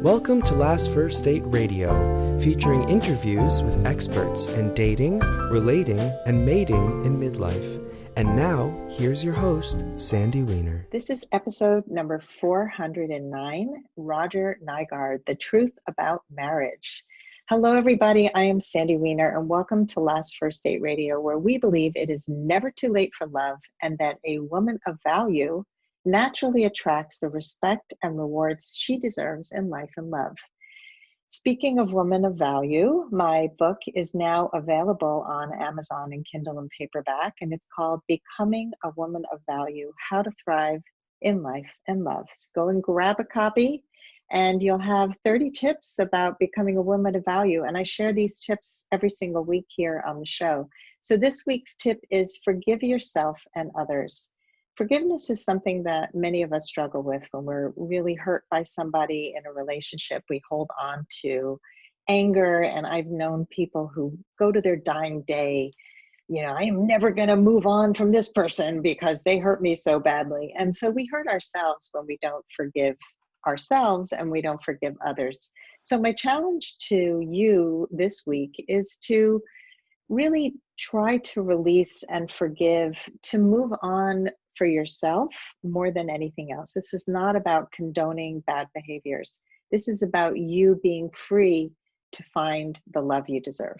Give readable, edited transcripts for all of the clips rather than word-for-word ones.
Welcome to Last First Date Radio, featuring interviews with experts in dating, relating, and mating in midlife. And now, here's your host, Sandy Weiner. This is episode number 409, Roger Nygard, The Truth About Marriage. Hello, everybody. I am Sandy Weiner, and welcome to Last First Date Radio, where we believe it is never too late for love and that a woman of value naturally attracts the respect and rewards she deserves in life and love. Speaking of women of value, my book is now available on Amazon in Kindle and paperback, and it's called Becoming a Woman of Value, How to Thrive in Life and Love. So go and grab a copy, and you'll have 30 tips about becoming a woman of value. And I share these tips every single week here on the show. So this week's tip is forgive yourself and others. Forgiveness is something that many of us struggle with when we're really hurt by somebody in a relationship. We hold on to anger, and I've known people who go to their dying day, I am never going to move on from this person because they hurt me so badly. And so we hurt ourselves when we don't forgive ourselves and we don't forgive others. So my challenge to you this week is to really try to release and forgive, to move on for yourself more than anything else. This is not about condoning bad behaviors. This is about you being free to find the love you deserve.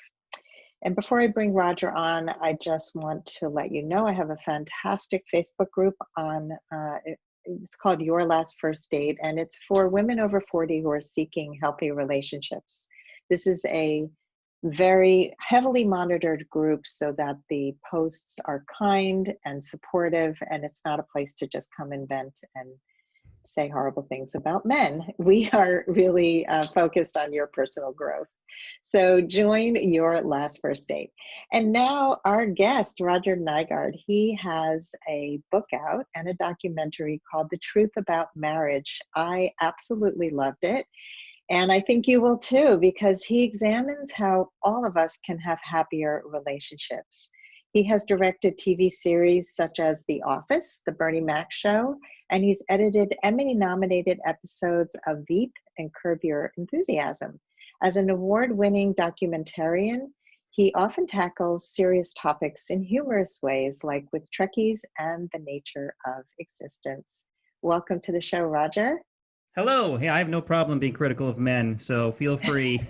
And before I bring Roger on, I just want to let you know I have a fantastic Facebook group on, it's called Your Last First Date, and it's for women over 40 who are seeking healthy relationships. This is a very heavily monitored group so that the posts are kind and supportive, and it's not a place to just come and vent and say horrible things about men. We are really focused on your personal growth. So join Your Last First Date. And now our guest, Roger Nygard, he has a book out and a documentary called The Truth About Marriage. I absolutely loved it. And I think you will too, because he examines how all of us can have happier relationships. He has directed TV series such as The Office, The Bernie Mac Show, and he's edited Emmy-nominated episodes of Veep and Curb Your Enthusiasm. As an award-winning documentarian, he often tackles serious topics in humorous ways, like with Trekkies and the nature of existence. Welcome to the show, Roger. Hello. Hey, I have no problem being critical of men, so feel free.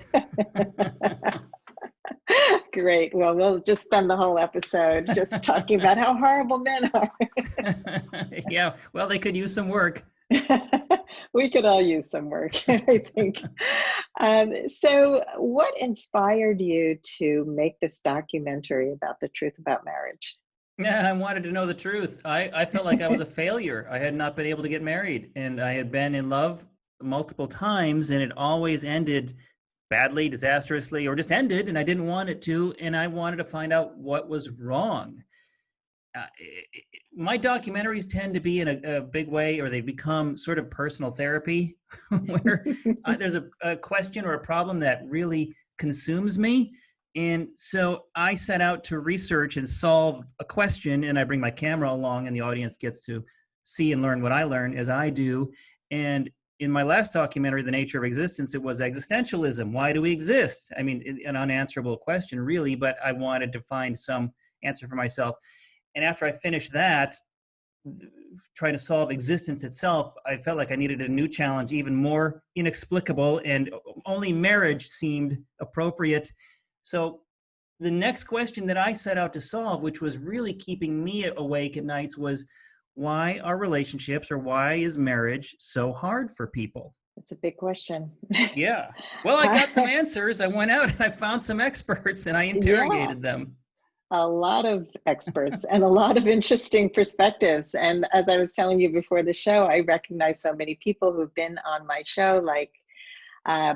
Great. Well, we'll just spend the whole episode just talking about how horrible men are. Yeah, well, they could use some work. We could all use some work, I think. So what inspired you to make this documentary about the truth about marriage? Yeah, I wanted to know the truth. I felt like I was a failure. I had not been able to get married, and I had been in love multiple times, and it always ended badly, disastrously, or just ended, and I didn't want it to, and I wanted to find out what was wrong. My documentaries tend to be in a big way, or they become sort of personal therapy, where there's a question or a problem that really consumes me. And so I set out to research and solve a question, and I bring my camera along, and the audience gets to see and learn what I learn as I do. And in my last documentary, The Nature of Existence, it was existentialism. Why do we exist? I mean, an unanswerable question, really, but I wanted to find some answer for myself. And after I finished that, trying to solve existence itself, I felt like I needed a new challenge, even more inexplicable, and only marriage seemed appropriate. So the next question that I set out to solve, which was really keeping me awake at nights, was why are relationships, or why is marriage so hard for people? It's a big question. Yeah. Well, I got some answers. I went out and I found some experts and I interrogated them. A lot of experts and a lot of interesting perspectives. And as I was telling you before the show, I recognize so many people who've been on my show, like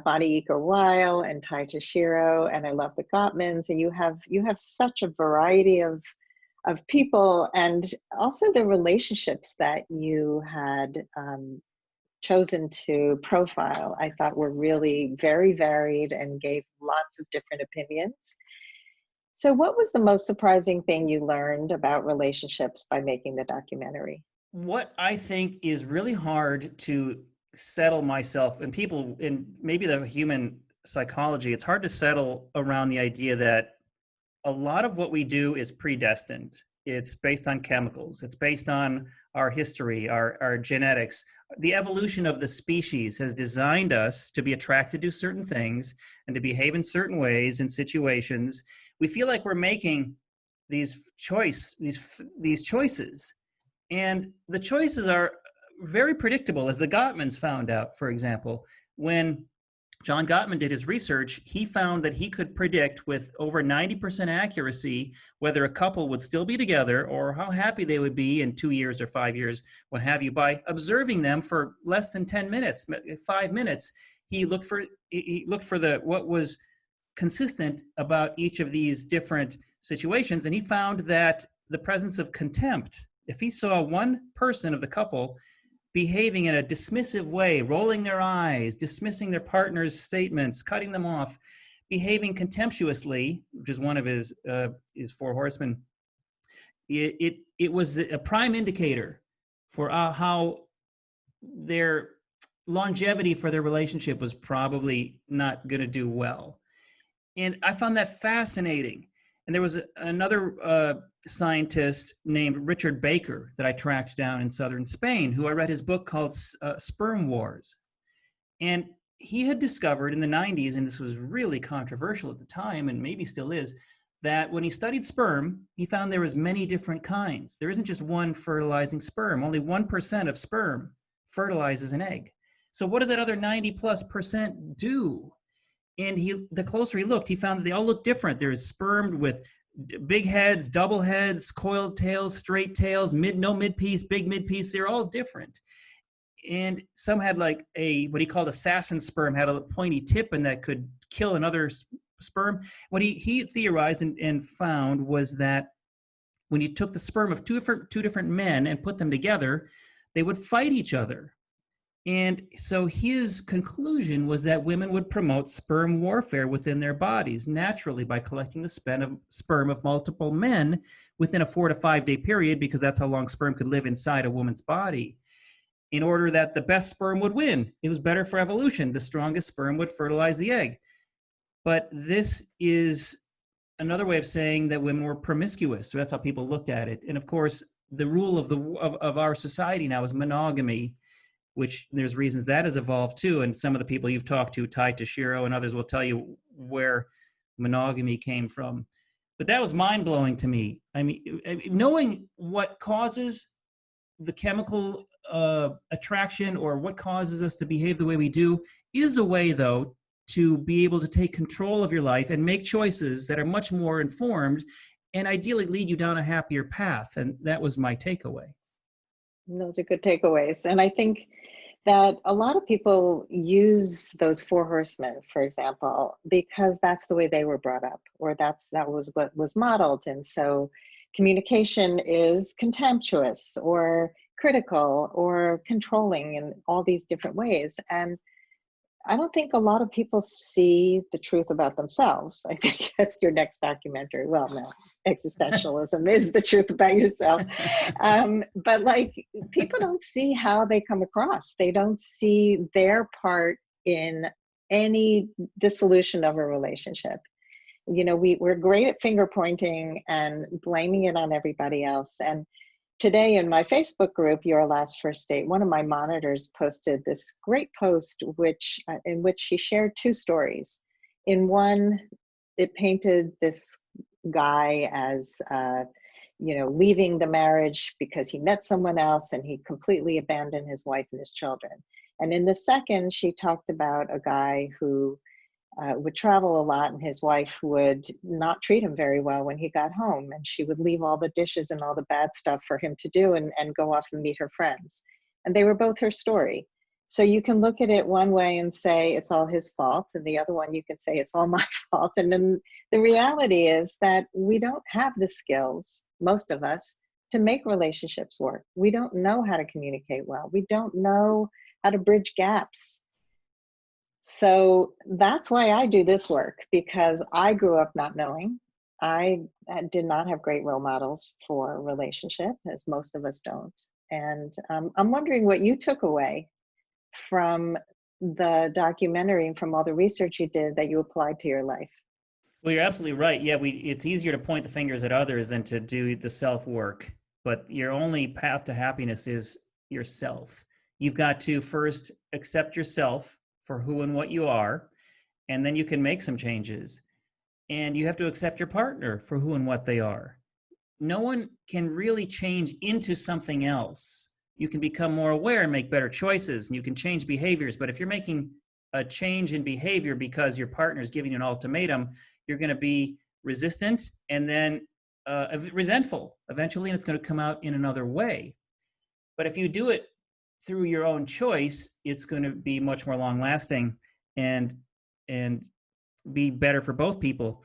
Bonnie Eaker-Weil and Ty Tashiro, and I love the Gottmans. And you have such a variety of people, and also the relationships that you had chosen to profile, I thought were really very varied and gave lots of different opinions. So what was the most surprising thing you learned about relationships by making the documentary? What I think is really hard to settle myself, and people in maybe the human psychology, it's hard to settle around the idea that a lot of what we do is predestined. It's based on chemicals. It's based on our history, our genetics. The evolution of the species has designed us to be attracted to certain things and to behave in certain ways in situations. We feel like we're making these choices, and the choices are very predictable, as the Gottmans found out, for example. When John Gottman did his research, he found that he could predict with over 90% accuracy whether a couple would still be together or how happy they would be in 2 years or 5 years, what have you, by observing them for less than 10 minutes, 5 minutes. He looked for what was consistent about each of these different situations, and he found that the presence of contempt, if he saw one person of the couple behaving in a dismissive way, rolling their eyes, dismissing their partner's statements, cutting them off, behaving contemptuously, which is one of his four horsemen, it was a prime indicator for how their longevity for their relationship was probably not going to do well. And I found that fascinating. And there was another scientist named Richard Baker that I tracked down in southern Spain, who I read his book called Sperm Wars. And he had discovered in the 90s, and this was really controversial at the time, and maybe still is, that when he studied sperm, he found there was many different kinds. There isn't just one fertilizing sperm. Only 1% of sperm fertilizes an egg. So what does that other 90+% do? And the closer he looked, he found that they all look different. There's sperm with big heads, double heads, coiled tails, straight tails, no mid-piece, big mid-piece. They're all different. And some had like what he called assassin sperm, had a pointy tip and that could kill another sperm. What he theorized and found was that when you took the sperm of two different men and put them together, they would fight each other. And so his conclusion was that women would promote sperm warfare within their bodies naturally by collecting the sperm of multiple men within a 4 to 5 day period, because that's how long sperm could live inside a woman's body, in order that the best sperm would win. It was better for evolution. The strongest sperm would fertilize the egg. But this is another way of saying that women were promiscuous. So that's how people looked at it. And of course, the rule of our society now is monogamy, which there's reasons that has evolved too. And some of the people you've talked to, Ty Tashiro and others, will tell you where monogamy came from. But that was mind-blowing to me. I mean, knowing what causes the chemical attraction or what causes us to behave the way we do is a way, though, to be able to take control of your life and make choices that are much more informed and ideally lead you down a happier path. And that was my takeaway. Those are good takeaways. And I think that a lot of people use those four horsemen, for example, because that's the way they were brought up, or that was what was modeled. And so communication is contemptuous or critical or controlling in all these different ways. And I don't think a lot of people see the truth about themselves. I think that's your next documentary. Well, no, existentialism is the truth about yourself. But like, people don't see how they come across. They don't see their part in any dissolution of a relationship. You know, we're great at finger pointing and blaming it on everybody else. And today in my Facebook group, Your Last First Date, one of my monitors posted this great post in which she shared two stories. In one, it painted this guy as leaving the marriage because he met someone else and he completely abandoned his wife and his children. And in the second, she talked about a guy who would travel a lot, and his wife would not treat him very well when he got home, and she would leave all the dishes and all the bad stuff for him to do and go off and meet her friends. And they were both her story. So you can look at it one way and say it's all his fault, and the other one you can say it's all my fault. And then the reality is that we don't have the skills, most of us, to make relationships work. We don't know how to communicate well. We don't know how to bridge gaps. So that's why I do this work, because I grew up not knowing. I did not have great role models for relationship, as most of us don't. And I'm wondering what you took away from the documentary and from all the research you did that you applied to your life? Well, you're absolutely right. Yeah, it's easier to point the fingers at others than to do the self-work. But your only path to happiness is yourself. You've got to first accept yourself for who and what you are, and then you can make some changes. And you have to accept your partner for who and what they are. No one can really change into something else. You can become more aware and make better choices, and you can change behaviors. But if you're making a change in behavior because your partner is giving you an ultimatum, you're going to be resistant and then resentful eventually, and it's going to come out in another way. But if you do it through your own choice, it's going to be much more long-lasting and be better for both people.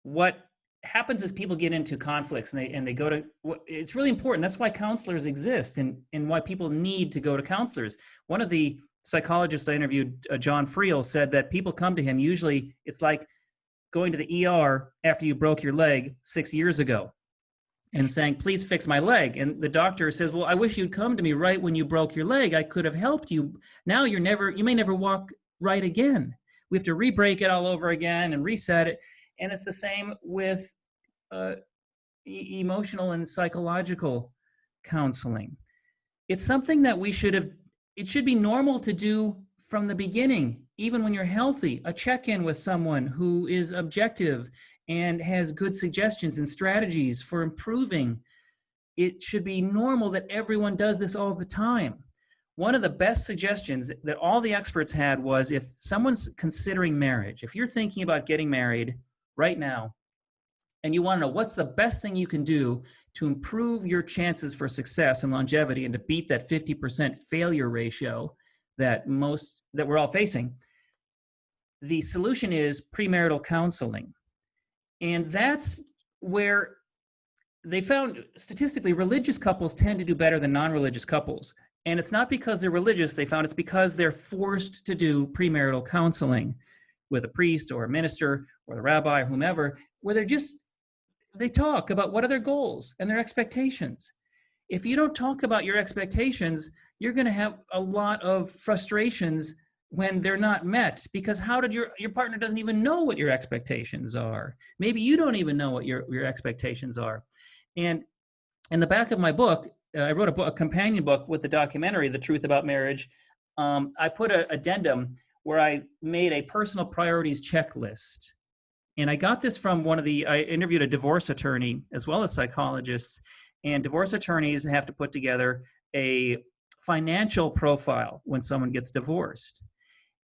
What happens is people get into conflicts and they go to, it's really important. That's why counselors exist and why people need to go to counselors. One of the psychologists I interviewed, John Friel, said that people come to him, usually it's like going to the ER after you broke your leg 6 years ago and saying, please fix my leg. And the doctor says, well, I wish you'd come to me right when you broke your leg. I could have helped you. Now you may never walk right again. We have to re-break it all over again and reset it. And it's the same with emotional and psychological counseling. It's something that it should be normal to do from the beginning, even when you're healthy, a check-in with someone who is objective and has good suggestions and strategies for improving. It should be normal that everyone does this all the time. One of the best suggestions that all the experts had was, if someone's considering marriage, if you're thinking about getting married right now, and you want to know what's the best thing you can do to improve your chances for success and longevity and to beat that 50% failure ratio that we're all facing, the solution is premarital counseling. And that's where they found statistically religious couples tend to do better than non-religious couples. And it's not because they're religious, they found it's because they're forced to do premarital counseling with a priest or a minister or the rabbi or whomever, where they talk about what are their goals and their expectations. If you don't talk about your expectations, you're going to have a lot of frustrations when they're not met, because how did your partner doesn't even know what your expectations are. Maybe you don't even know what your expectations are. And in the back of my book, I wrote a companion book with the documentary, The Truth About Marriage. I put an addendum where I made a personal priorities checklist. And I got this from I interviewed a divorce attorney as well as psychologists, and divorce attorneys have to put together a financial profile when someone gets divorced.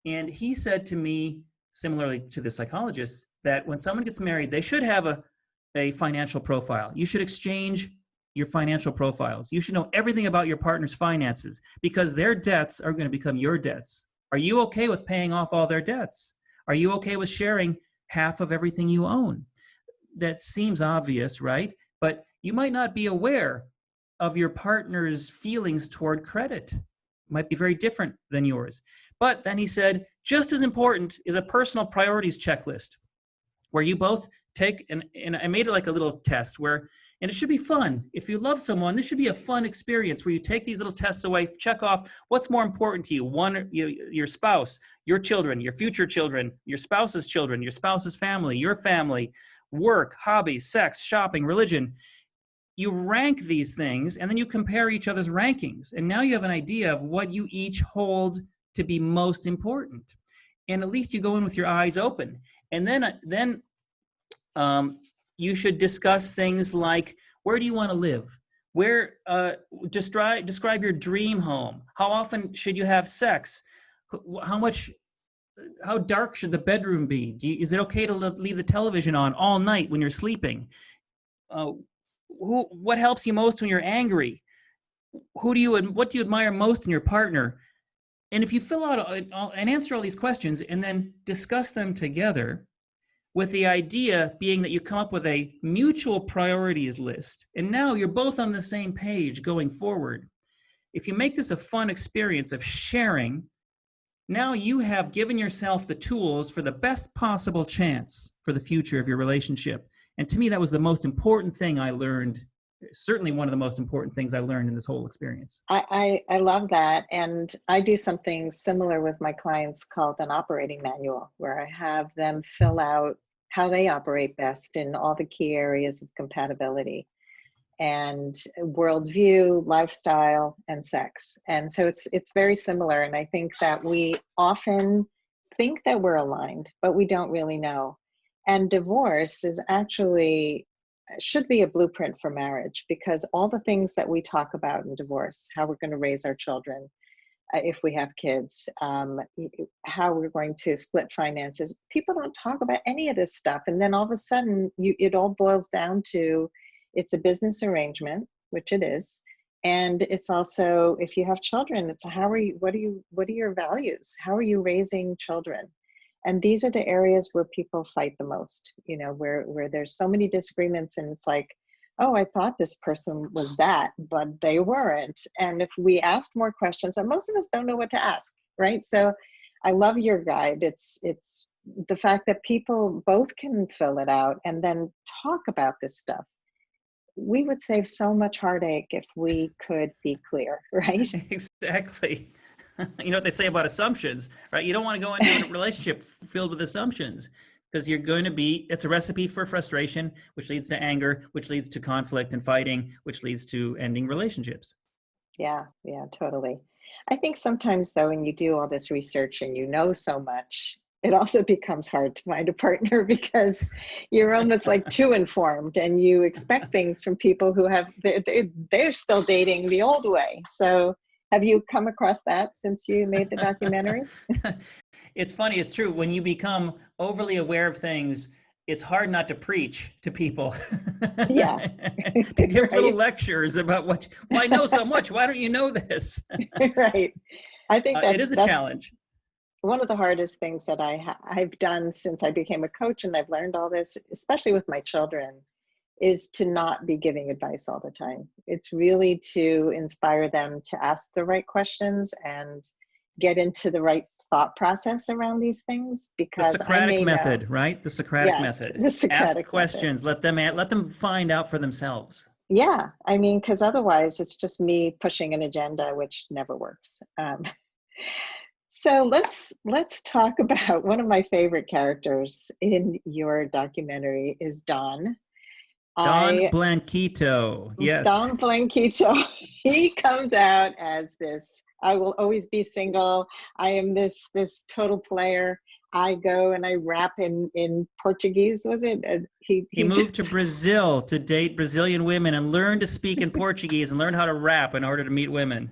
And he said to me, similarly to the psychologists, that when someone gets married, they should have a financial profile. You should exchange your financial profiles. You should know everything about your partner's finances, because their debts are going to become your debts. Are you okay with paying off all their debts? Are you okay with sharing half of everything you own? That seems obvious, right? But you might not be aware of your partner's feelings toward credit. It might be very different than yours. But then he said, just as important is a personal priorities checklist, where you both take, and I made it like a little test and it should be fun. If you love someone, this should be a fun experience where you take these little tests away, check off what's more important to you. One, your spouse, your children, your future children, your spouse's children, your spouse's family, your family, work, hobbies, sex, shopping, religion. You rank these things, and then you compare each other's rankings. And now you have an idea of what you each hold to be most important. And at least you go in with your eyes open. And then you should discuss things like, where do you want to live? Where, describe your dream home. How often should you have sex? How dark should the bedroom be? Is it okay to leave the television on all night when you're sleeping? What helps you most when you're angry? What do you admire most in your partner? And if you fill out and answer all these questions and then discuss them together, with the idea being that you come up with a mutual priorities list, and now you're both on the same page going forward. If you make this a fun experience of sharing, now you have given yourself the tools for the best possible chance for the future of your relationship. And to me, that was the most important thing I learned certainly one of the most important things I learned in this whole experience. I love that. And I do something similar with my clients called an operating manual, where I have them fill out how they operate best in all the key areas of compatibility and worldview, lifestyle, and sex. And so it's very similar. And I think that we often think that we're aligned, but we don't really know. And divorce is actually should be a blueprint for marriage, because all the things that we talk about in divorce, how we're going to raise our children, if we have kids, how we're going to split finances, people don't talk about any of this stuff. And then all of a sudden, it all boils down to it's a business arrangement, which it is, and it's also, if you have children, it's what are your values? How are you raising children? And these are the areas where people fight the most, where there's so many disagreements, and it's like, oh, I thought this person was that, but they weren't. And if we ask more questions, and most of us don't know what to ask, right? So I love your guide. It's the fact that people both can fill it out and then talk about this stuff. We would save so much heartache if we could be clear, right? Exactly. You know what they say about assumptions, right? You don't want to go into a relationship filled with assumptions, because it's a recipe for frustration, which leads to anger, which leads to conflict and fighting, which leads to ending relationships. Yeah, totally. I think sometimes, though, when you do all this research and you know so much, it also becomes hard to find a partner, because you're almost like too informed, and you expect things from people who they're still dating the old way. So have you come across that since you made the documentary? It's funny. It's true. When you become overly aware of things, it's hard not to preach to people. Yeah. To give little lectures about well, I know so much. Why don't you know this? Right. I think it is a challenge. One of the hardest things that I've done since I became a coach, and I've learned all this, especially with my children, is to not be giving advice all the time. It's really to inspire them to ask the right questions and get into the right thought process around these things, because the Socratic method, right? The Socratic method. The Socratic Ask questions. Method. Let them find out for themselves. Yeah, I mean, because otherwise it's just me pushing an agenda, which never works. So let's talk about one of my favorite characters in your documentary is Don. Don Blanquito. Yes. Don Blanquito. He comes out as this, I will always be single. I am this total player. I go and I rap in Portuguese, was it? He moved to Brazil to date Brazilian women and learn to speak in Portuguese and learn how to rap in order to meet women.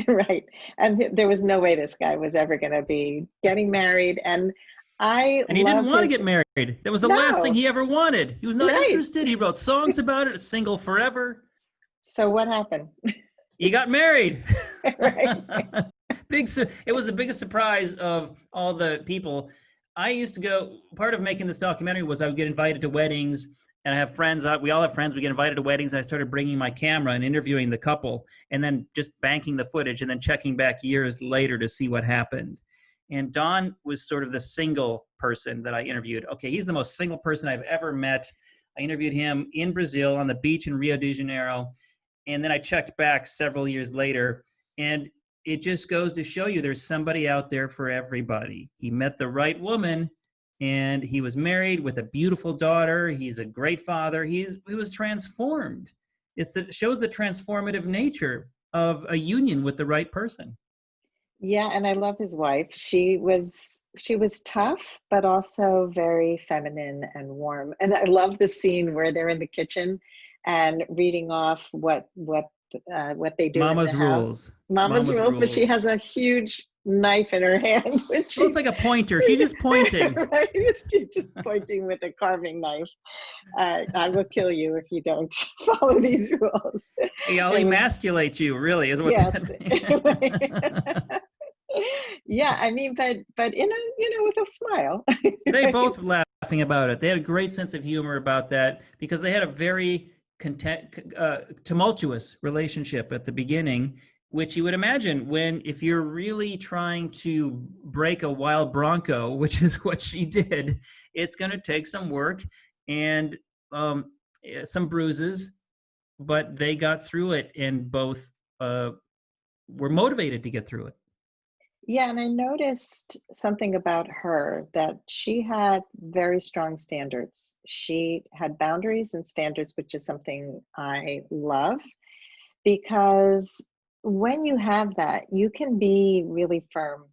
Right. And there was no way this guy was ever going to be getting married. And he didn't want to get married. That was the last thing he ever wanted. He was not interested. He wrote songs about it, single forever. So what happened? He got married. Right. It was the biggest surprise of all the people. I used to go, part of making this documentary was I would get invited to weddings, and I have friends, we all have friends, we get invited to weddings, and I started bringing my camera and interviewing the couple, and then just banking the footage and then checking back years later to see what happened. And Don was sort of the single person that I interviewed. Okay, he's the most single person I've ever met. I interviewed him in Brazil on the beach in Rio de Janeiro. And then I checked back several years later, and it just goes to show you there's somebody out there for everybody. He met the right woman, and he was married with a beautiful daughter. He's a great father. He was transformed. It shows the transformative nature of a union with the right person. Yeah, and I love his wife. She was tough, but also very feminine and warm. And I love the scene where they're in the kitchen and reading off what they do. Mama's in the rules. House. Mama's rules, but she has a huge knife in her hand. Which looks like a pointer. She's just pointing. Right? She's just pointing with a carving knife. I will kill you if you don't follow these rules. I'll emasculate you, really, is what that Yeah, I mean, but with a smile. They both were laughing about it. They had a great sense of humor about that, because they had a very tumultuous relationship at the beginning, which you would imagine if you're really trying to break a wild bronco, which is what she did, it's going to take some work and some bruises but they got through it, and both were motivated to get through it. Yeah, and I noticed something about her, that she had very strong standards. She had boundaries and standards, which is something I love, because when you have that, you can be really firm,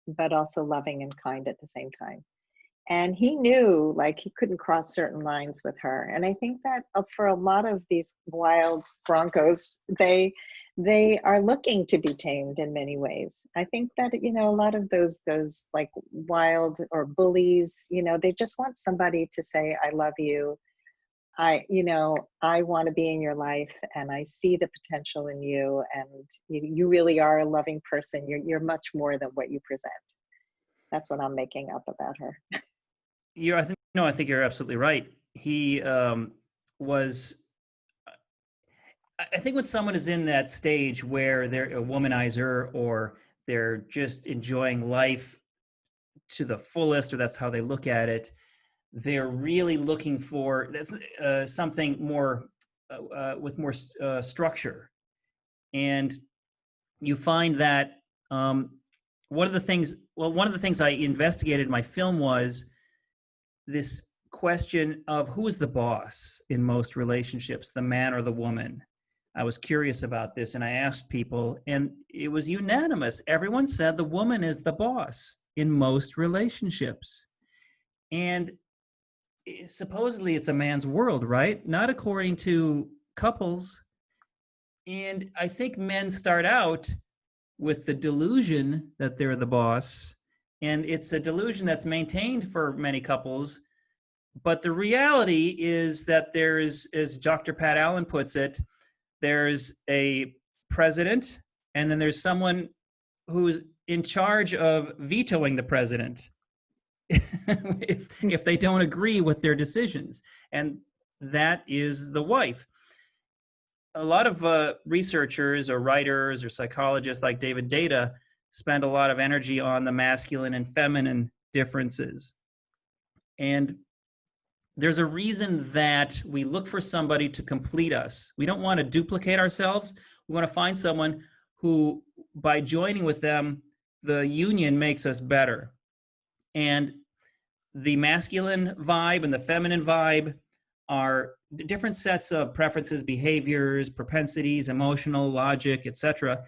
but also loving and kind at the same time. And he knew, like, he couldn't cross certain lines with her. And I think that for a lot of these wild broncos, they are looking to be tamed in many ways. I think that, you know, a lot of those like wild or bullies, you know, they just want somebody to say, I love you. You know, I want to be in your life, and I see the potential in you, and you really are a loving person. You're much more than what you present. That's what I'm making up about her. I think you're absolutely right. He was. I think when someone is in that stage where they're a womanizer, or they're just enjoying life to the fullest, or that's how they look at it, they're really looking for something more with more structure. And you find that one of the things I investigated in my film was this question of who is the boss in most relationships, the man or the woman. I was curious about this, and I asked people, and it was unanimous. Everyone said the woman is the boss in most relationships. And supposedly it's a man's world, right? Not according to couples. And I think men start out with the delusion that they're the boss, and it's a delusion that's maintained for many couples. But the reality is that there's, as Dr. Pat Allen puts it, there's a president, and then there's someone who's in charge of vetoing the president if they don't agree with their decisions. And that is the wife. A lot of researchers or writers or psychologists like David Data spend a lot of energy on the masculine and feminine differences. And there's a reason that we look for somebody to complete us. We don't want to duplicate ourselves. We want to find someone who, by joining with them, the union makes us better. And the masculine vibe and the feminine vibe are different sets of preferences, behaviors, propensities, emotional logic, etc.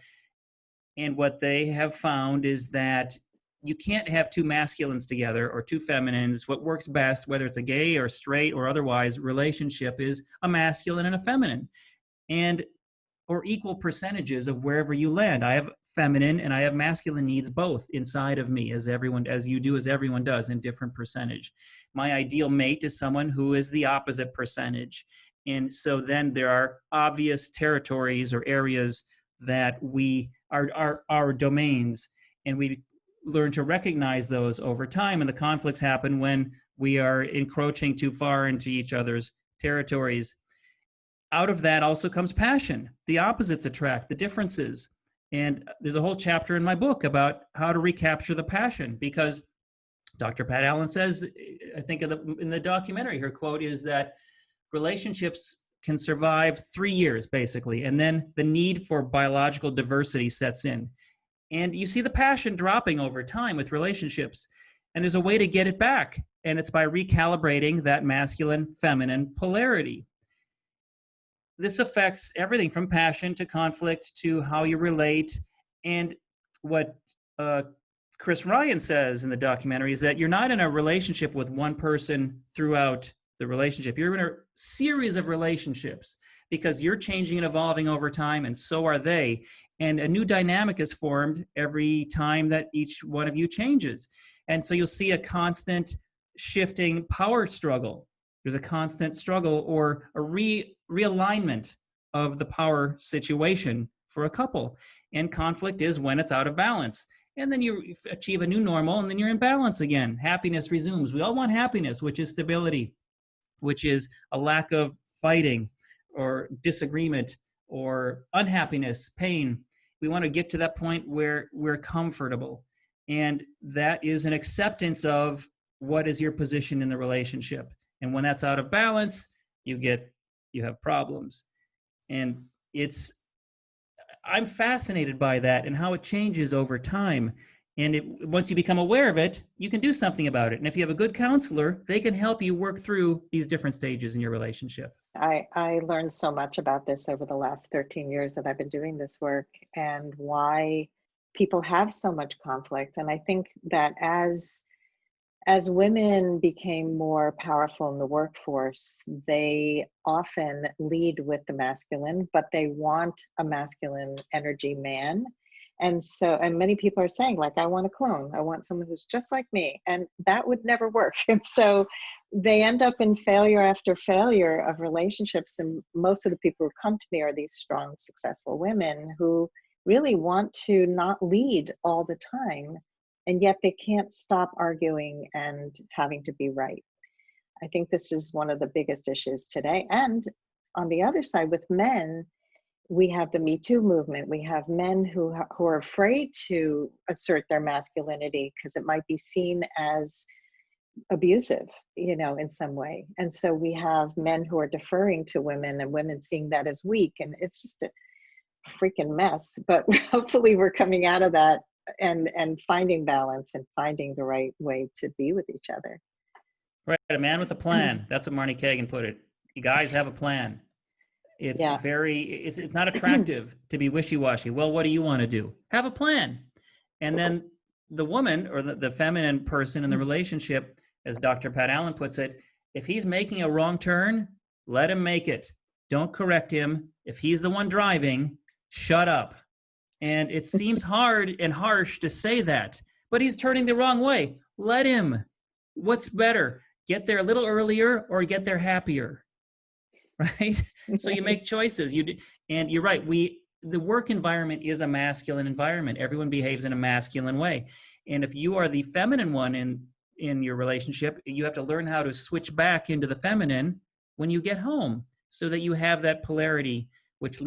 And what they have found is that you can't have two masculines together or two feminines. What works best, whether it's a gay or straight or otherwise relationship, is a masculine and a feminine, and or equal percentages of wherever you land. I have feminine and I have masculine needs both inside of me, as everyone does, in different percentage. My ideal mate is someone who is the opposite percentage. And so then there are obvious territories or areas that we are our domains, and we learn to recognize those over time. And the conflicts happen when we are encroaching too far into each other's territories. Out of that also comes passion. The opposites attract, the differences. And there's a whole chapter in my book about how to recapture the passion, because Dr. Pat Allen says, I think in the documentary, her quote is that relationships can survive 3 years, basically, and then the need for biological diversity sets in. And you see the passion dropping over time with relationships. And there's a way to get it back, and it's by recalibrating that masculine-feminine polarity. This affects everything from passion to conflict to how you relate. And what Chris Ryan says in the documentary is that you're not in a relationship with one person throughout the relationship. You're in a series of relationships, because you're changing and evolving over time, and so are they. And a new dynamic is formed every time that each one of you changes. And so you'll see a constant shifting power struggle. There's a constant struggle or a realignment of the power situation for a couple. And conflict is when it's out of balance. And then you achieve a new normal, and then you're in balance again. Happiness resumes. We all want happiness, which is stability, which is a lack of fighting or disagreement or unhappiness, pain. We want to get to that point where we're comfortable. And that is an acceptance of what is your position in the relationship. And when that's out of balance, you have problems. And I'm fascinated by that and how it changes over time. And once you become aware of it, you can do something about it. And if you have a good counselor, they can help you work through these different stages in your relationship. I learned so much about this over the last 13 years that I've been doing this work, and why people have so much conflict. And I think that as women became more powerful in the workforce, they often lead with the masculine, but they want a masculine energy man. And many people are saying, like, I want a clone. I want someone who's just like me. And that would never work. And so they end up in failure after failure of relationships. And most of the people who come to me are these strong, successful women who really want to not lead all the time. And yet they can't stop arguing and having to be right. I think this is one of the biggest issues today. And on the other side, with men, we have the Me Too movement. We have men who are afraid to assert their masculinity because it might be seen as abusive, in some way. And so we have men who are deferring to women, and women seeing that as weak. And it's just a freaking mess. But hopefully we're coming out of that and finding balance and finding the right way to be with each other. Right. A man with a plan. That's what Marnie Kagan put it. You guys have a plan. It's it's not attractive to be wishy-washy. Well, what do you want to do? Have a plan. And then the woman, or the feminine person in the relationship, as Dr. Pat Allen puts it, if he's making a wrong turn, let him make it. Don't correct him. If he's the one driving, shut up. And it seems hard and harsh to say that, but he's turning the wrong way. Let him. What's better? Get there a little earlier or get there happier, right? So you make choices. And you're right. The work environment is a masculine environment. Everyone behaves in a masculine way. And if you are the feminine one in your relationship, you have to learn how to switch back into the feminine when you get home, so that you have that polarity, which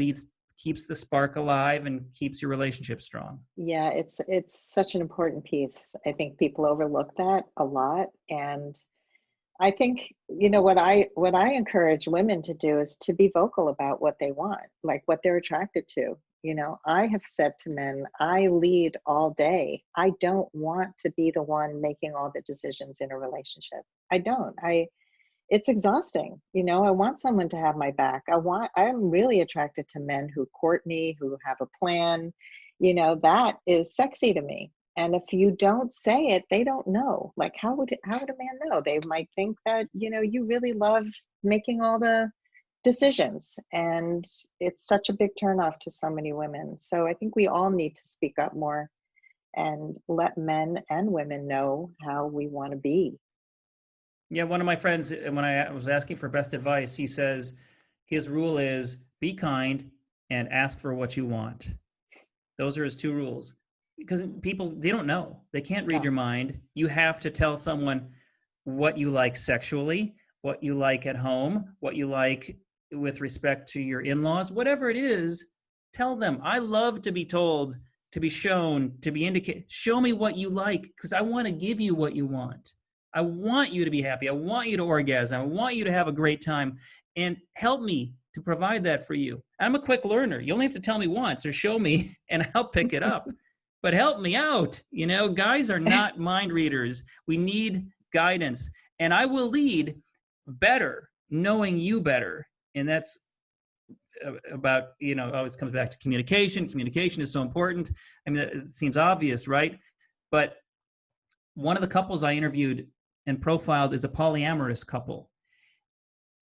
keeps the spark alive and keeps your relationship strong. Yeah, it's such an important piece. I think people overlook that a lot. And I think, what I encourage women to do is to be vocal about what they want, like what they're attracted to. I have said to men, I lead all day. I don't want to be the one making all the decisions in a relationship. I don't. It's exhausting. I want someone to have my back. I'm really attracted to men who court me, who have a plan. That is sexy to me. And if you don't say it, they don't know. Like, how would a man know? They might think that, you really love making all the decisions. And it's such a big turnoff to so many women. So I think we all need to speak up more and let men and women know how we want to be. Yeah, one of my friends, when I was asking for best advice, he says his rule is be kind and ask for what you want. Those are his two rules. Because people, they don't know. They can't read your mind. You have to tell someone what you like sexually, what you like at home, what you like with respect to your in-laws, whatever it is, tell them. I love to be told, to be shown, to be indicated. Show me what you like, because I want to give you what you want. I want you to be happy. I want you to orgasm. I want you to have a great time, and help me to provide that for you. I'm a quick learner. You only have to tell me once or show me and I'll pick it up. But help me out. Guys are not mind readers. We need guidance. And I will lead better, knowing you better. And that's about, always comes back to communication. Communication is so important. I mean, it seems obvious, right? But one of the couples I interviewed and profiled is a polyamorous couple.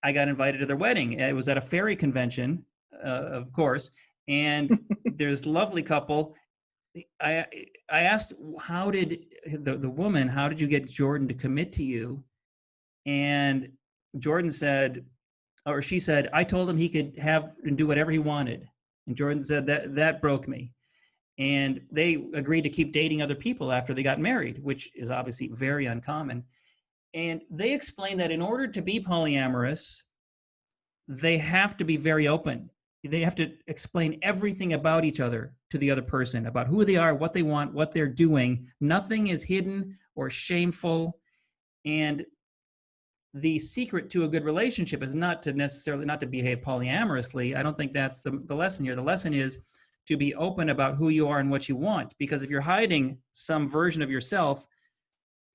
I got invited to their wedding. It was at a fairy convention, of course. And there's a lovely couple. I asked, how did the woman, how did you get Jordan to commit to you? And Jordan said, or she said, I told him he could have and do whatever he wanted. And Jordan said that broke me. And they agreed to keep dating other people after they got married, which is obviously very uncommon. And they explained that in order to be polyamorous, they have to be very open. They have to explain everything about each other to the other person, about who they are, what they want, what they're doing. Nothing is hidden or shameful. And the secret to a good relationship is not to behave polyamorously. I don't think that's the lesson here. The lesson is to be open about who you are and what you want. Because if you're hiding some version of yourself,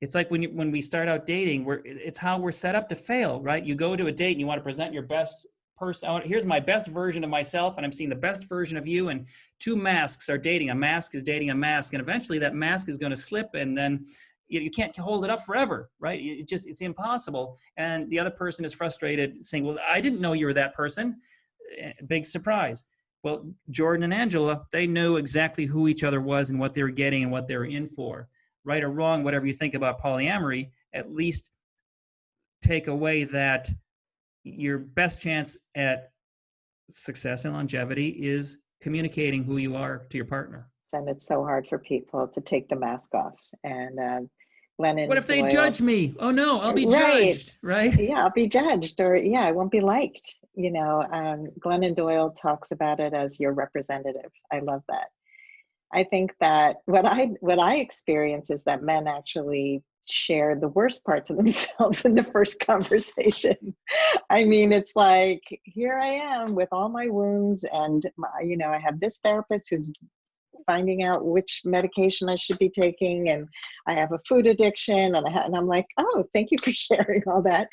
it's like when we start out dating, it's how we're set up to fail, right? You go to a date and you want to present your best person. Here's my best version of myself, and I'm seeing the best version of you, and two masks are dating. A mask is dating a mask, and eventually that mask is going to slip, and then you can't hold it up forever, right? It's impossible. And the other person is frustrated, saying, well, I didn't know you were that person. Big surprise. Well, Jordan and Angela, they knew exactly who each other was and what they were getting and what they were in for. Right or wrong, whatever you think about polyamory, at least take away that your best chance at success and longevity is communicating who you are to your partner. And it's so hard for people to take the mask off. And Glennon what if they Doyle, judge me? Oh no, I'll be judged, right? Yeah, I'll be judged, or yeah, I won't be liked. Glennon Doyle talks about it as your representative. I love that. I think that what I experience is that men actually share the worst parts of themselves in the first conversation. I mean, it's like, here I am with all my wounds, and I have this therapist who's finding out which medication I should be taking, and I have a food addiction, and I'm like, oh, thank you for sharing all that.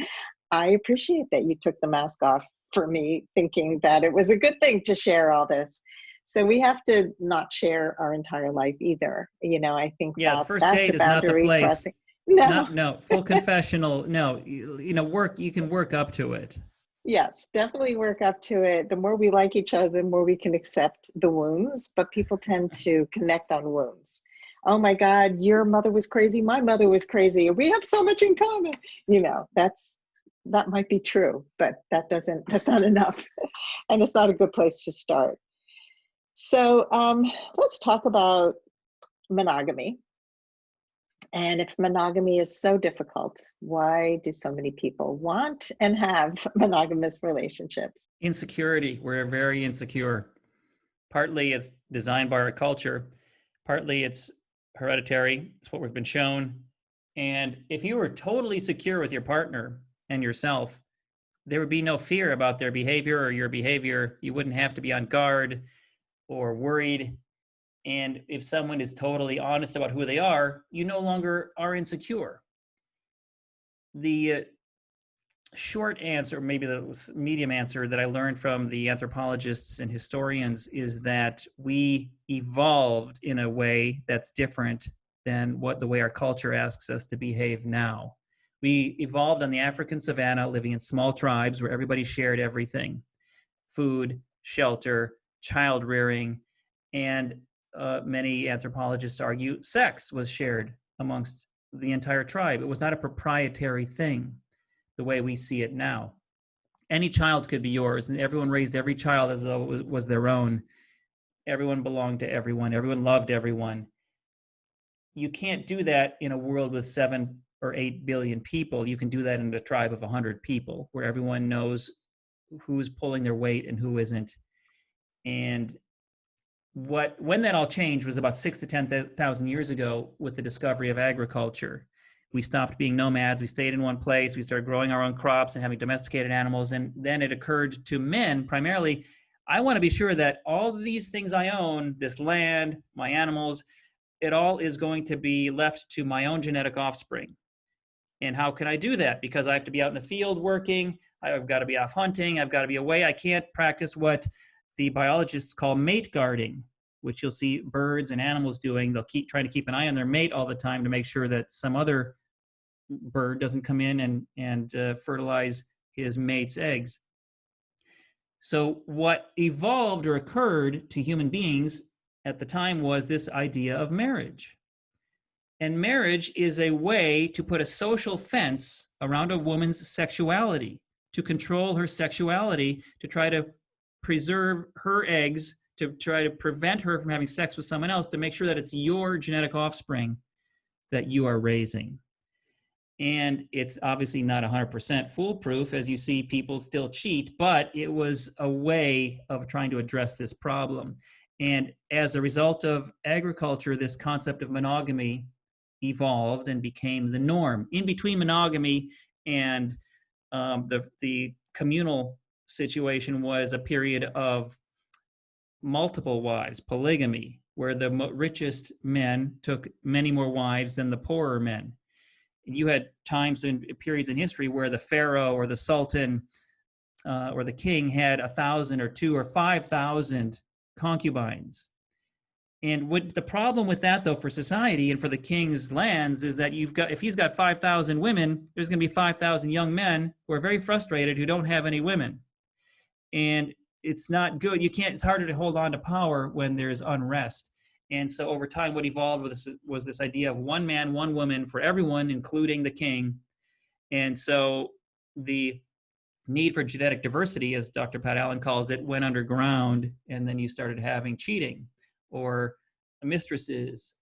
I appreciate that you took the mask off for me, thinking that it was a good thing to share all this. So we have to not share our entire life either. I think first that's date a is not the place. crossing. No. No, full confessional. No, you can work up to it. Yes, definitely work up to it. The more we like each other, the more we can accept the wounds, but people tend to connect on wounds. Oh my God, your mother was crazy. My mother was crazy. We have so much in common. That might be true, but that's not enough. And it's not a good place to start. So let's talk about monogamy. And if monogamy is so difficult, why do so many people want and have monogamous relationships? Insecurity. We're very insecure. Partly it's designed by our culture. Partly it's hereditary. It's what we've been shown. And if you were totally secure with your partner and yourself, there would be no fear about their behavior or your behavior. You wouldn't have to be on guard or worried. And if someone is totally honest about who they are, you no longer are insecure. The short answer, maybe the medium answer that I learned from the anthropologists and historians is that we evolved in a way that's different than the way our culture asks us to behave now. We evolved on the African savannah, living in small tribes where everybody shared everything: food, shelter, child rearing, and many anthropologists argue sex was shared amongst the entire tribe. It was not a proprietary thing the way we see it now. Any child could be yours, and everyone raised every child as though it was their own. Everyone belonged to everyone. Everyone loved everyone. You can't do that in a world with 7 or 8 billion people. You can do that in a tribe of 100 people, where everyone knows who's pulling their weight and who isn't. And when that all changed was about 6,000 to 10,000 years ago with the discovery of agriculture. We stopped being nomads. We stayed in one place. We started growing our own crops and having domesticated animals. And then it occurred to men primarily, I want to be sure that all of these things I own, this land, my animals, it all is going to be left to my own genetic offspring. And how can I do that? Because I have to be out in the field working. I've got to be off hunting. I've got to be away. I can't practice what the biologists call mate guarding, which you'll see birds and animals doing. They'll keep trying to keep an eye on their mate all the time to make sure that some other bird doesn't come in and fertilize his mate's eggs. So what evolved or occurred to human beings at the time was this idea of marriage. And marriage is a way to put a social fence around a woman's sexuality, to control her sexuality, to try to preserve her eggs, to try to prevent her from having sex with someone else, to make sure that it's your genetic offspring that you are raising. And it's obviously not 100% foolproof, as you see people still cheat, but it was a way of trying to address this problem. And as a result of agriculture, this concept of monogamy evolved and became the norm. In between monogamy and The communal situation was a period of multiple wives, polygamy, where the richest men took many more wives than the poorer men. You had times and periods in history where the pharaoh or the sultan or the king had 1,000 or 2,000 or 5,000 concubines. And what the problem with that, though, for society and for the king's lands is that if he's got 5,000 women, there's going to be 5,000 young men who are very frustrated who don't have any women. And it's not good. It's harder to hold on to power when there's unrest. And so over time, what evolved was this idea of one man, one woman for everyone, including the king. And so the need for genetic diversity, as Dr. Pat Allen calls it, went underground, and then you started having cheating or mistresses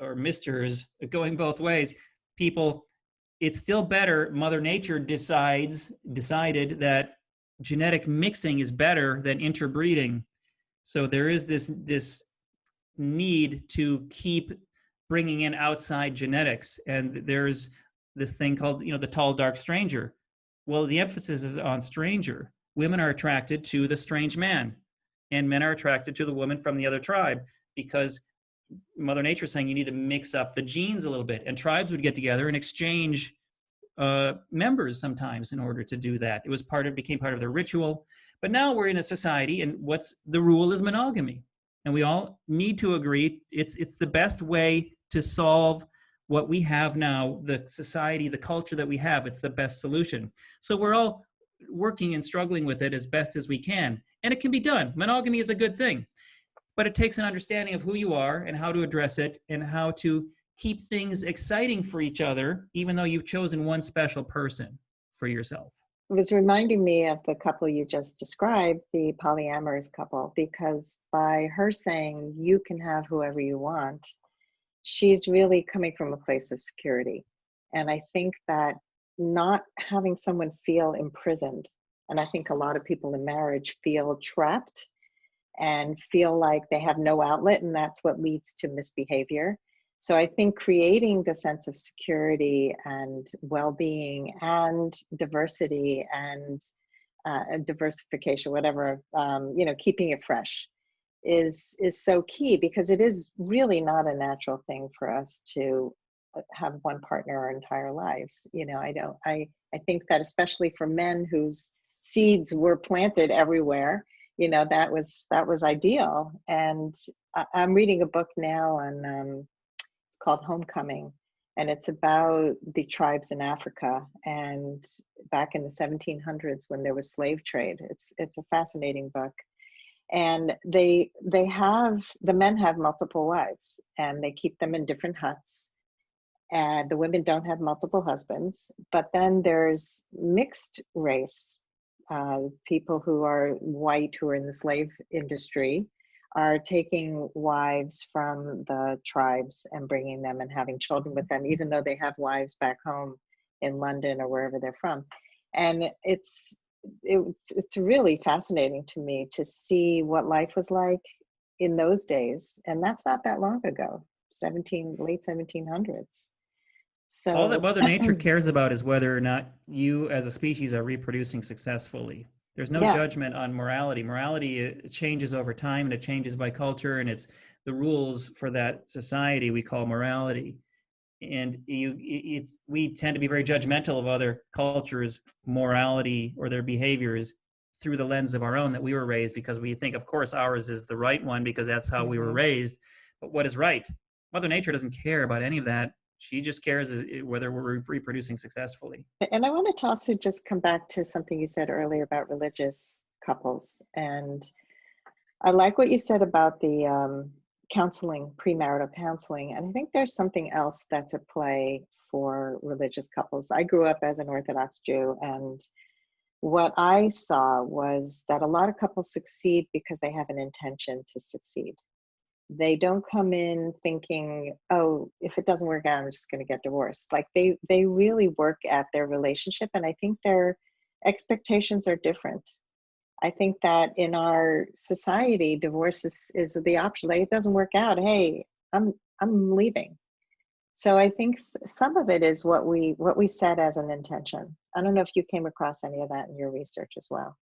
or misters going both ways. It's still better. Mother Nature decided that genetic mixing is better than interbreeding. So there is this need to keep bringing in outside genetics. And there's this thing called, the tall, dark stranger. Well, the emphasis is on stranger. Women are attracted to the strange man, and men are attracted to the woman from the other tribe, because Mother Nature is saying you need to mix up the genes a little bit. And tribes would get together and exchange members sometimes in order to do that. Became part of their ritual. But now we're in a society, and the rule is monogamy. And we all need to agree it's the best way to solve what we have now, the society, the culture that we have. It's the best solution. So we're all working and struggling with it as best as we can. And it can be done. Monogamy is a good thing. But it takes an understanding of who you are and how to address it and how to keep things exciting for each other, even though you've chosen one special person for yourself. It was reminding me of the couple you just described, the polyamorous couple, because by her saying you can have whoever you want, she's really coming from a place of security. And I think that not having someone feel imprisoned, and I think a lot of people in marriage feel trapped and feel like they have no outlet, and that's what leads to misbehavior. So I think creating the sense of security and well-being and diversity and diversification, whatever, keeping it fresh is so key, because it is really not a natural thing for us to have one partner our entire lives. I think that especially for men whose seeds were planted everywhere, that was ideal. And I'm reading a book now on it's called Homecoming, and it's about the tribes in Africa and back in the 1700s when there was slave trade. It's a fascinating book. And the men have multiple wives, and they keep them in different huts. And the women don't have multiple husbands. But then there's mixed race, people who are white, who are in the slave industry, are taking wives from the tribes and bringing them and having children with them, even though they have wives back home in London or wherever they're from. And it's really fascinating to me to see what life was like in those days. And that's not that long ago, late 1700s. So all that Mother Nature cares about is whether or not you as a species are reproducing successfully. There's no judgment on morality. Morality, it changes over time, and it changes by culture, and it's the rules for that society we call morality. And we tend to be very judgmental of other cultures' morality or their behaviors through the lens of our own that we were raised, because we think, of course, ours is the right one because that's how we were raised. But what is right? Mother Nature doesn't care about any of that. She just cares whether we're reproducing successfully. And I wanted to also just come back to something you said earlier about religious couples. And I like what you said about the counseling, premarital counseling. And I think there's something else that's at play for religious couples. I grew up as an Orthodox Jew, and what I saw was that a lot of couples succeed because they have an intention to succeed. They don't come in thinking, oh, if it doesn't work out, I'm just going to get divorced. Like they really work at their relationship. And I think their expectations are different. I think that in our society, divorce is the option. Like, it doesn't work out. Hey, I'm leaving. So I think some of it is what we set as an intention. I don't know if you came across any of that in your research as well.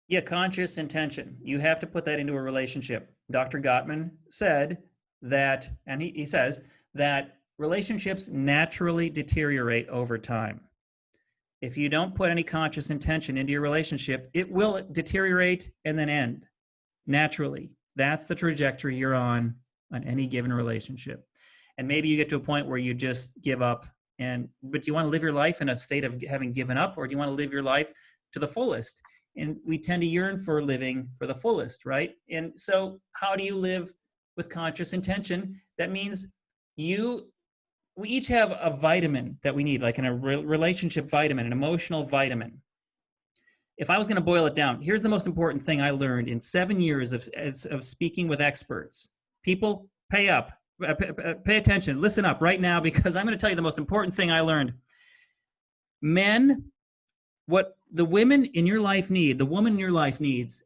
Yeah, conscious intention. You have to put that into a relationship. Dr. Gottman said that, and he says that relationships naturally deteriorate over time. If you don't put any conscious intention into your relationship, it will deteriorate and then end naturally. That's the trajectory you're on any given relationship. And maybe you get to a point where you just give up. But do you want to live your life in a state of having given up, or do you want to live your life to the fullest? And we tend to yearn for living for the fullest, right? And so how do you live with conscious intention? That means we each have a vitamin that we need, like in a relationship vitamin, an emotional vitamin. If I was going to boil it down, here's the most important thing I learned in 7 years of speaking with experts. People, pay attention, listen up right now, because I'm going to tell you the most important thing I learned. Men, what the women in your life need, the woman in your life needs,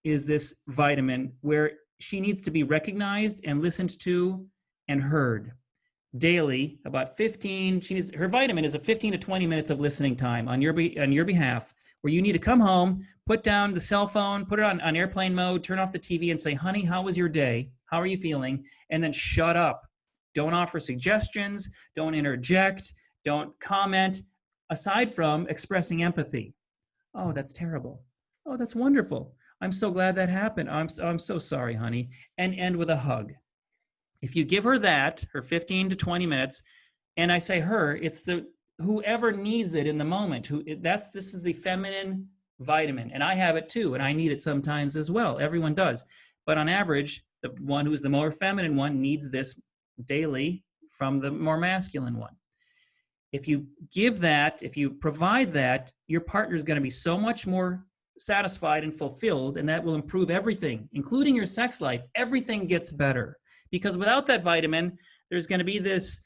is this vitamin where she needs to be recognized and listened to and heard daily. About 15, her vitamin is a 15 to 20 minutes of listening time on your behalf, where you need to come home, put down the cell phone, put it on airplane mode, turn off the TV and say, honey, how was your day? How are you feeling? And then shut up. Don't offer suggestions. Don't interject. Don't comment, aside from expressing empathy. Oh, that's terrible. Oh, that's wonderful. I'm so glad that happened. I'm so sorry, honey. And end with a hug. If you give her that, her 15 to 20 minutes, and I say her, it's whoever needs it in the moment. This is the feminine vitamin, and I have it too, and I need it sometimes as well. Everyone does. But on average, the one who's the more feminine one needs this daily from the more masculine one. If you give that, if you provide that, your partner is going to be so much more satisfied and fulfilled, and that will improve everything, including your sex life. Everything gets better. Because without that vitamin, there's going to be this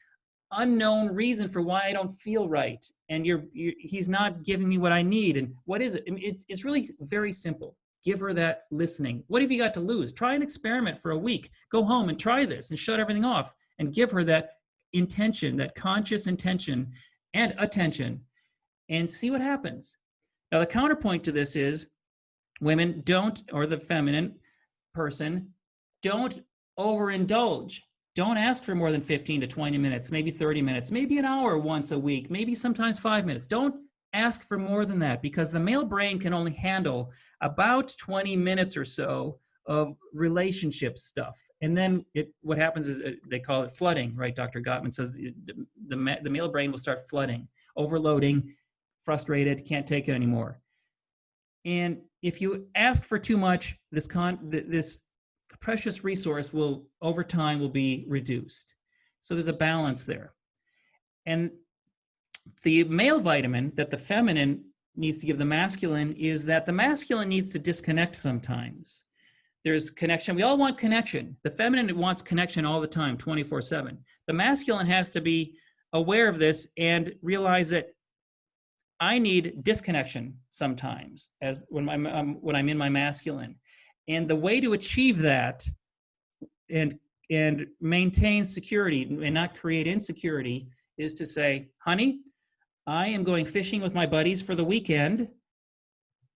unknown reason for why I don't feel right. And he's not giving me what I need. And what is it? I mean, it's really very simple. Give her that listening. What have you got to lose? Try an experiment for a week. Go home and try this and shut everything off and give her that intention, that conscious intention and attention, and see what happens. Now, the counterpoint to this is women don't, or the feminine person, don't overindulge. Don't ask for more than 15 to 20 minutes, maybe 30 minutes, maybe an hour once a week, maybe sometimes 5 minutes. Don't ask for more than that, because the male brain can only handle about 20 minutes or so of relationship stuff. And then what happens is they call it flooding, right? Dr. Gottman says the male brain will start flooding, overloading, frustrated, can't take it anymore. And if you ask for too much, this precious resource will, over time, will be reduced. So there's a balance there. And the male vitamin that the feminine needs to give the masculine is that the masculine needs to disconnect sometimes. There's connection. We all want connection. The feminine wants connection all the time, 24/7. The masculine has to be aware of this and realize that I need disconnection sometimes as when I'm in my masculine. And the way to achieve that and maintain security and not create insecurity is to say, honey, I am going fishing with my buddies for the weekend.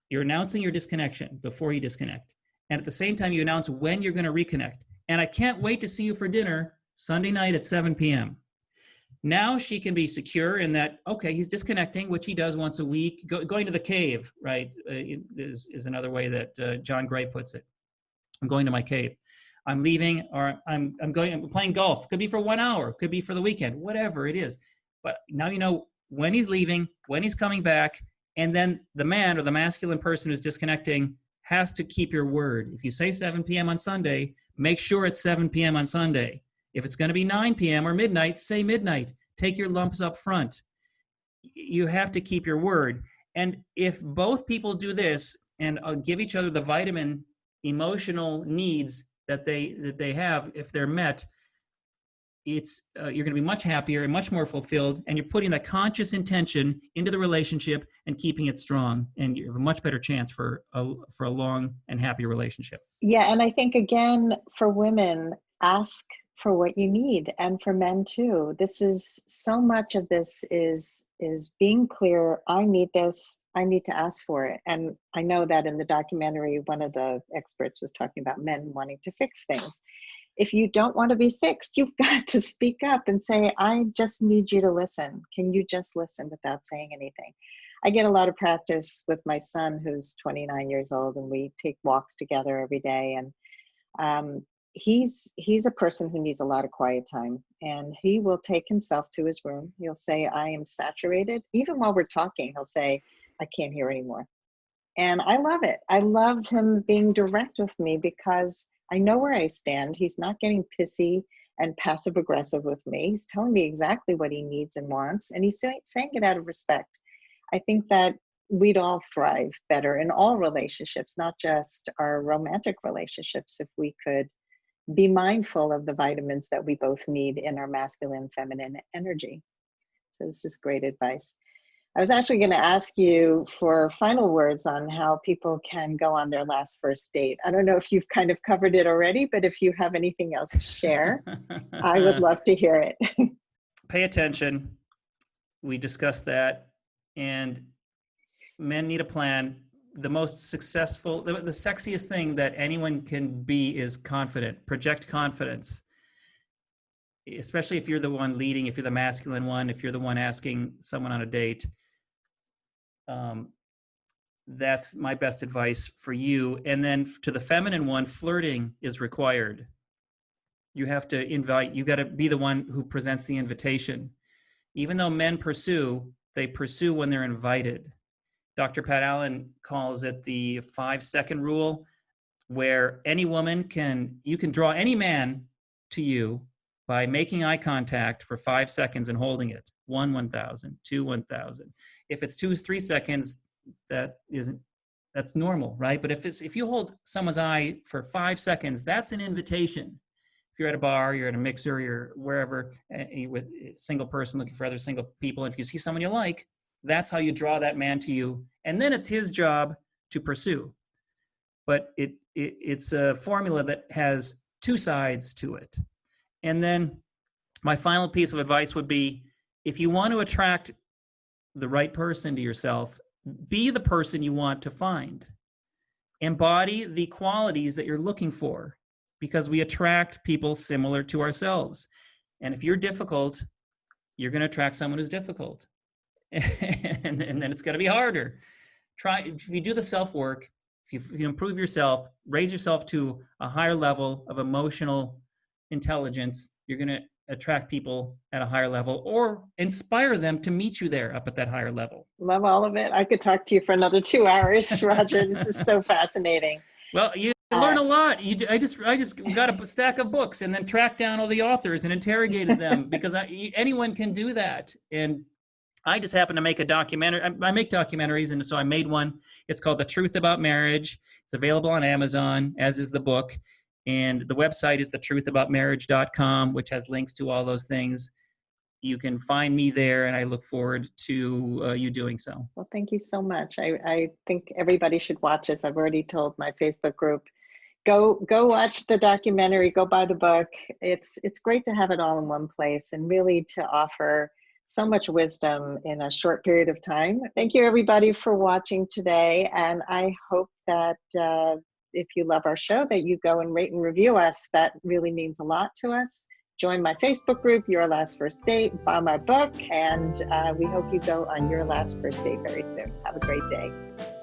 You're announcing your disconnection before you disconnect. And at the same time, you announce when you're going to reconnect. And I can't wait to see you for dinner Sunday night at 7 p.m. Now she can be secure in that, okay, he's disconnecting, which he does once a week. Going to the cave, right, is another way that John Gray puts it. I'm going to my cave. I'm leaving, or I'm playing golf. Could be for 1 hour. Could be for the weekend. Whatever it is. But now you know when he's leaving, when he's coming back, and then the man or the masculine person who's disconnecting has to keep your word. If you say 7 p.m. on Sunday, make sure it's 7 p.m. on Sunday. If it's going to be 9 p.m. or midnight, say midnight. Take your lumps up front. You have to keep your word. And if both people do this and give each other the vitamin emotional needs that they have, if they're met, it's you're going to be much happier and much more fulfilled, and you're putting that conscious intention into the relationship and keeping it strong, and you have a much better chance for a long and happy relationship. Yeah, and I think again for women, ask for what you need, and for men too. This is so much of this is being clear. I need this. I need to ask for it. And I know that in the documentary, one of the experts was talking about men wanting to fix things. If you don't want to be fixed, you've got to speak up and say, I just need you to listen. Can you just listen without saying anything? I get a lot of practice with my son, who's 29 years old, and we take walks together every day. And he's a person who needs a lot of quiet time, and he will take himself to his room. He'll say, I am saturated. Even while we're talking, he'll say, I can't hear anymore. And I love it. I love him being direct with me because I know where I stand. He's not getting pissy and passive aggressive with me. He's telling me exactly what he needs and wants, and he's saying it out of respect. I think that we'd all thrive better in all relationships, not just our romantic relationships, if we could be mindful of the vitamins that we both need in our masculine and feminine energy. So this is great advice. I was actually going to ask you for final words on how people can go on their last first date. I don't know if you've kind of covered it already, but if you have anything else to share, I would love to hear it. Pay attention. We discussed that. And men need a plan. The most successful, the sexiest thing that anyone can be is confident. Project confidence, especially if you're the one leading, if you're the masculine one, if you're the one asking someone on a date. That's my best advice for you. And then to the feminine one, flirting is required. You have to invite, you got to be the one who presents the invitation. Even though men pursue, they pursue when they're invited. Dr. Pat Allen calls it the 5-second rule, where any woman you can draw any man to you by making eye contact for 5 seconds and holding it. 1, 1,000, 2, 1,000. If it's 2, 3 seconds, that's normal, right? But if you hold someone's eye for 5 seconds, that's an invitation. If you're at a bar, you're at a mixer, you're wherever, with a single person looking for other single people, and if you see someone you like, that's how you draw that man to you. And then it's his job to pursue. But it's a formula that has 2 sides to it. And then my final piece of advice would be, if you want to attract the right person to yourself, be the person you want to find. Embody the qualities that you're looking for, because we attract people similar to ourselves. And if you're difficult, you're going to attract someone who's difficult. and then it's going to be harder. If you do the self-work, if you improve yourself, raise yourself to a higher level of emotional intelligence, you're going to attract people at a higher level, or inspire them to meet you there up at that higher level. Love all of it. I could talk to you for another 2 hours, Roger. This is so fascinating. Well, you learn a lot. I just got a stack of books and then tracked down all the authors and interrogated them, because anyone can do that. And I just happened to make a documentary. I make documentaries, and so I made one. It's called The Truth About Marriage. It's available on Amazon, as is the book. And the website is thetruthAboutMarriage.com, which has links to all those things. You can find me there, and I look forward to you doing so. Well, thank you so much. I think everybody should watch this. I've already told my Facebook group, go watch the documentary, go buy the book. It's great to have it all in one place, and really to offer so much wisdom in a short period of time. Thank you, everybody, for watching today. And I hope that if you love our show, that you go and rate and review us. That really means a lot to us. Join my Facebook group, Your Last First Date, buy my book, and we hope you go on your last first date very soon. Have a great day.